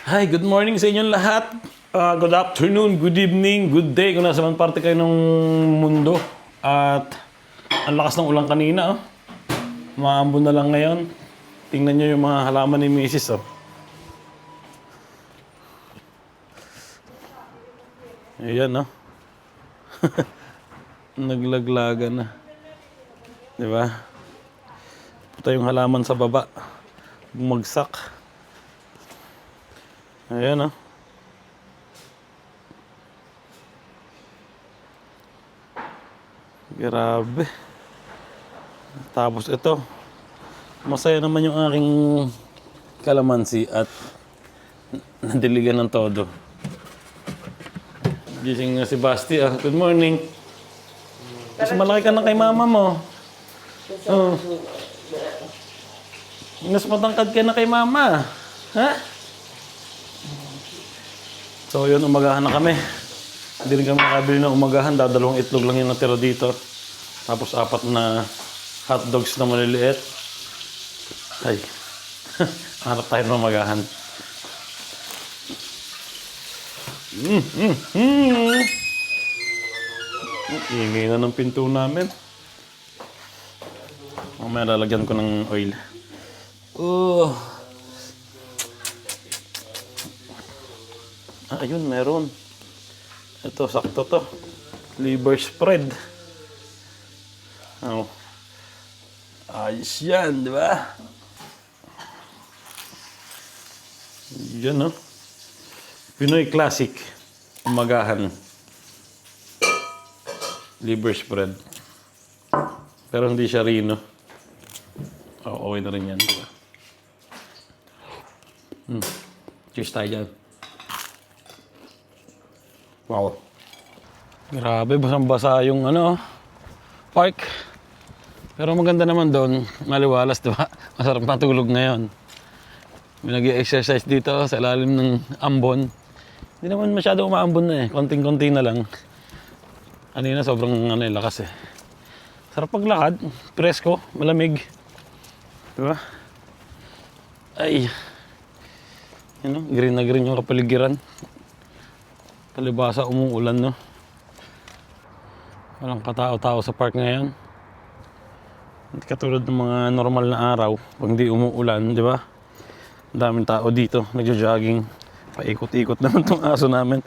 Hi, good morning sa inyong lahat. Good afternoon, good evening, good day kung nasa man parte kayo ng mundo. At ang lakas ng ulan kanina. Maambon na lang ngayon. Tingnan nyo yung mga halaman ni Mrs. Ayan, naglaglagan na. Diba? Puta yung halaman sa baba. Bumagsak. Ayan, Grabe. Tapos ito. Masaya naman yung aking kalamansi at nadiligan ng todo. Gising na si Basti. Good morning. Mas malaki ka na kay mama mo. Oh. Mas matangkad ka na kay mama. Ha? So yun, umagahan na kami. Hindi rin kami nakabili ng umagahan. Dadalawang itlog lang yung natira dito. Tapos 4 na hotdogs na maliliit. Ay, harap tayo ng umagahan. Ingay na ng pinto namin. Mamaya lalagyan ko ng oil. Ayun, meron. Ito, sakto to. Liver spread. Ayos yan, di ba? Yan, Pinoy Classic. Umagahan. Liver spread. Pero hindi siya rino. Okay na rin yan, di ba? Cheers tayo dyan. Wow. Grabe, basang-basa yung park. Pero maganda naman doon, maliwalas, di ba? Masarap matulog ngayon. May nag-exercise dito sa ilalim ng ambon. Hindi naman masyado umaambon na konting-konti na lang. Kanina sobrang lakas Sarap paglakad, presko, malamig. Di ba? Ay. Green na green yung kapaligiran. Palibasa umuulan, Walang katao-tao sa park ngayon. Hindi katulad ng mga normal na araw, pag hindi umuulan, di ba? Ang daming tao dito, nagja-jogging. Paikot-ikot naman tong aso namin.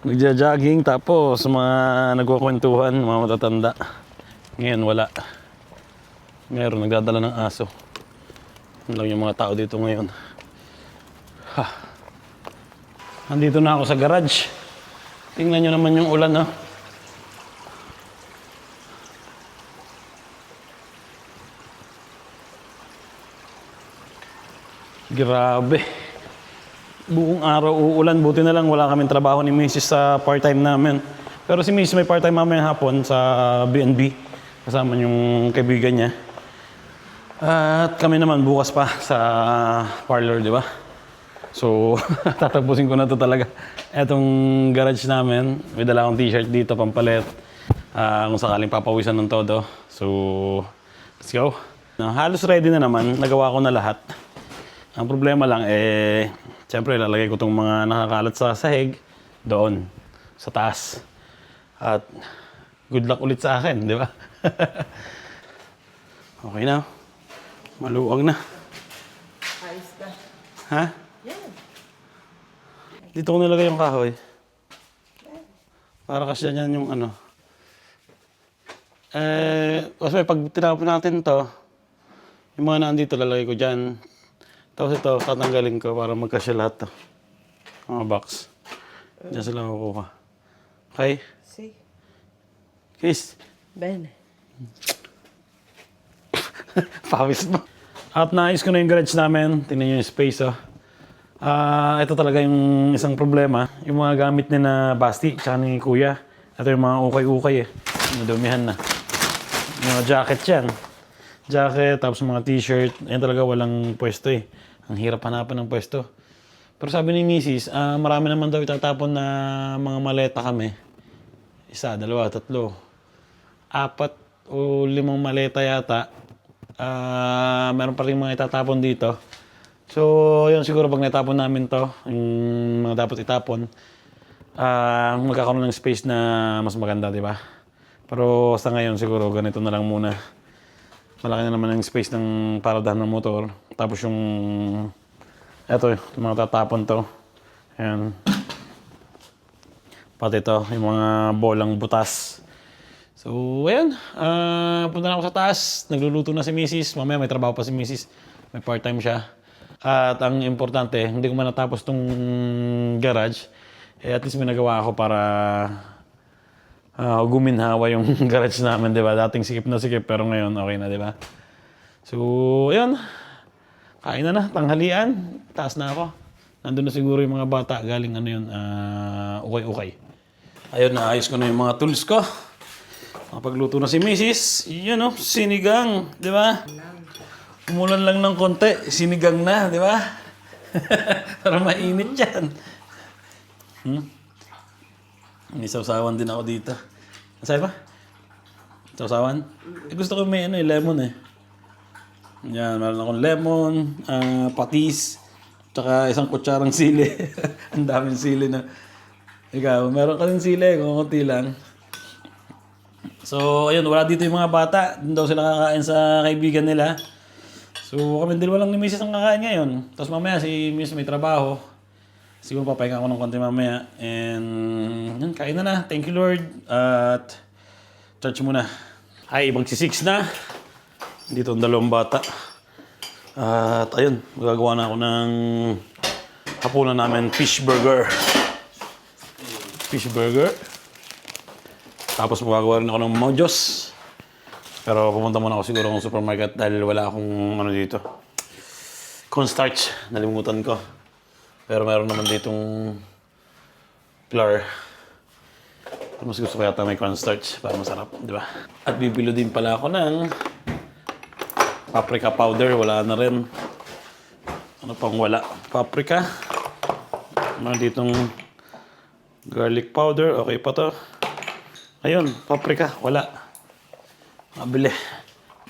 Nagja-jogging, tapos mga nagkukwentuhan, mga matatanda. Ngayon, wala. Meron, nagdadala ng aso. Yun lang yung mga tao dito ngayon. Nandito na ako sa garage. Tingnan nyo naman yung ulan, Grabe. Buong araw uulan. Buti na lang wala kaming trabaho ni Mrs. sa part-time namin. Pero si Mrs. may part-time mamayang hapon sa B&B. Kasama yung kaibigan niya. At kami naman bukas pa sa parlor, di ba? So, tatapusin ko na to talaga. Etong garage namin, may dala akong t-shirt dito, pampalit. Kung sakaling papawisan ng todo. So, let's go. Halos ready na naman. Nagawa ko na lahat. Ang problema lang, siyempre, lalagay ko itong mga nakakalat sa sahig doon, sa taas. At good luck ulit sa akin, di ba? Okay na. Maluwag na. Ayos na. Ha? Yan. Dito ko nilagay yung kahoy. Para kasi yan yung kasi pag tinapon natin to, yung mga nandito lalagay ko dyan. Tapos ito, tatanggalin ko para magkasya lahat to. Mga box. Diyan sila kukuha. Okay? Si. Kiss. Ben. Pawis mo. At naayos ko na yung garage namin. Tingnan nyo yung space, ito talaga yung isang problema. Yung mga gamit ni na Basti, tsaka ni Kuya. Ito yung mga ukay-ukay Nadumihan na. Yung mga jacket yan. Jacket, tapos mga t-shirt. Yan talaga walang pwesto Ang hirap hanapan ng pwesto. Pero sabi ni Mrs., marami naman daw itatapon na mga maleta kami. 1, 2, 3, 4 o 5 maleta yata. Meron pa rin mga itatapon dito. So, yun siguro pag natapon namin to, yung mga dapat itapon, magkakaroon ng space na mas maganda, di ba? Pero sa ngayon siguro ganito na lang muna. Malaki na naman ang space ng paradahan ng motor. Tapos yung, eto, yung mga tatapon to. Ayan. Pati ito, yung mga bolang butas. So, ayan. Punta na ako sa taas. Nagluluto na si Mrs. Mamaya may trabaho pa si Mrs. May part-time siya. At ang importante, hindi ko man natapos tong garage. At least may nagawa ako para guminhawa yung garage namin, di ba? Dating sikip na sikip, pero ngayon okay na, di ba? So, ayan. Kain na, tanghalian. Taas na ako. Nandun na siguro yung mga bata. Galing ano yun, ukay-ukay. Ayun, naayos ko na yung mga tools ko. Nakapagluto na si Mrs. Yun o, sinigang, di ba? Umulan lang ng konti, sinigang na, di ba? Para mainit yan. May sausawan din ako dito. Nasay pa? Sausawan? Gusto ko may lemon eh. Yan, meron akong lemon, patis, tsaka isang kutsarang sili. Ang daming sili na. Ikaw, meron ka rin sili, kung konti lang. So, ayun, wala dito yung mga bata. Doon daw sila kakain sa kaibigan nila. So, kami dalawa lang ni Mrs. ang kakain ngayon. Tapos mamaya si Mrs. may trabaho. Siguro papahinga ako ng konti mamaya. And, yun, kain na. Thank you, Lord. At, charge muna. Ay, magsisix na. Dito ang dalawang bata. At, ayun, magagawa na ako ng hapunan namin, fish burger. Fish burger. Tapos magagawa rin ako ng mojos. Pero pumunta muna ako siguro ng supermarket dahil wala akong ano dito. Cornstarch. Nalimutan ko. Pero meron naman ditong flour. Pero mas gusto ko yata may cornstarch para masarap, di ba? At bibilo din pala ako ng paprika powder. Wala na rin. Ano pang wala? Paprika. Meron ditong garlic powder. Okay pa to. Ayun, paprika. Wala. Mabili.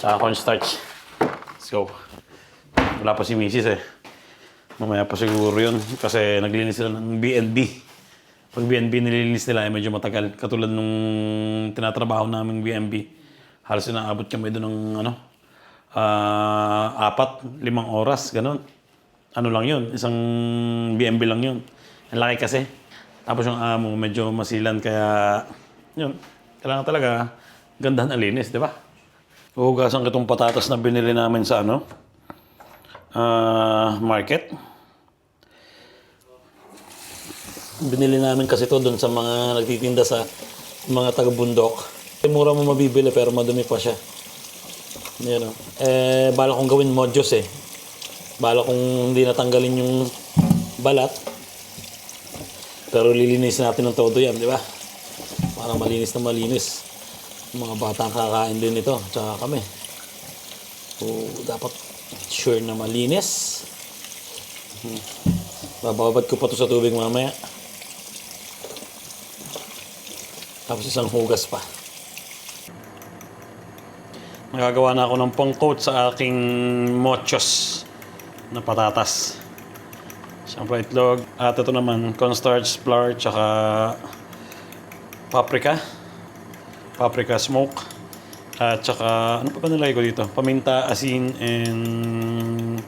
Tsaka cornstarch. Let's go. Wala pa si Mrs. eh. Mamaya pa siguro yun. Kasi naglinis sila ng BNB. Pag BNB nililinis nila ay medyo matagal. Katulad nung tinatrabaho naming BNB. Halos inaabot kami doon ng 4-5 oras. Ganon. Ano lang yun. Isang BNB lang yun. Ang laki kasi. Tapos yung amo medyo masilan. Kaya yun. Kailangan talaga gandahan alinis, di ba? Huhugasan ko itong patatas na binili namin sa market. Binili namin kasi ito doon sa mga nagtitinda sa mga taga-bundok. Mura mo mabibili pero madumi pa siya. Yan, bala kong gawin mojos eh. Bala kong hindi natanggalin yung balat. Pero lilinisin natin ng todo yan, di ba? Para malinis na malinis. Mga batang kakain din ito, tsaka kami. So, dapat sure na malinis. Bababad ko pa ito sa tubig mamaya. Tapos isang hugas pa. Magagawa na ako ng pang-coat sa aking mochos na patatas. Siyempre itlog. At ito naman, cornstarch, flour, tsaka paprika. Paprika smoke. At saka, ano pa ba nilagay ko dito? Paminta, asin, and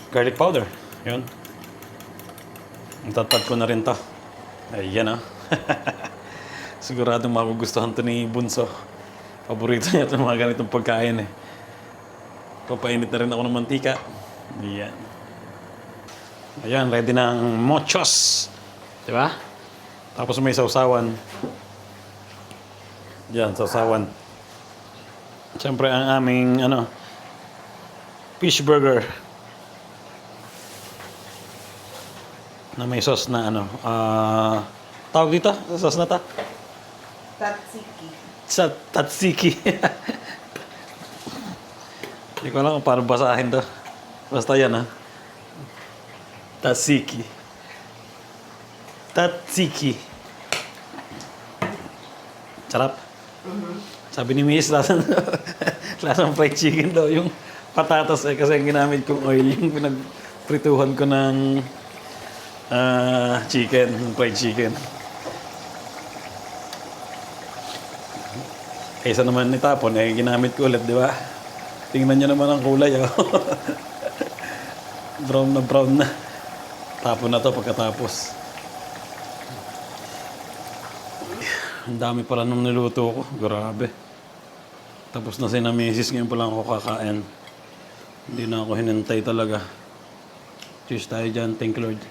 garlic powder. Yun. Itatad ko na rin to. Ayan Siguradong magugustuhan to ni Bunso. Paborito niya itong mga ganitong pagkain eh. Papainit na rin ako ng mantika. Ayan. Ayan, ready na ang mochos. Diba? Tapos may sausawan. Diyan, sausawan. Siyempre ang aming fish burger na may sauce na tawag dito sa sauce na ta? Tatsiki. Sa tatsiki. Hindi ko alam kung paano basahin to. Basta yan Tatsiki. Tatsiki. Sarap. Sabi ni Miss, lasang fried chicken daw yung patatas kasi ang ginamit kong oil yung Prituhan ko ng chicken, fried chicken. Kaysa naman itapon, ginamit ko ulit, di ba? Tingnan nyo naman ang kulay, oh. Brown na. Tapon na to pagkatapos. Ang dami pala nung niluto ko. Grabe. Tapos na si na misis, ngayon pa lang ako kakain. Hindi na ako hinintay talaga. Cheers tayo dyan. Thank you, Lord.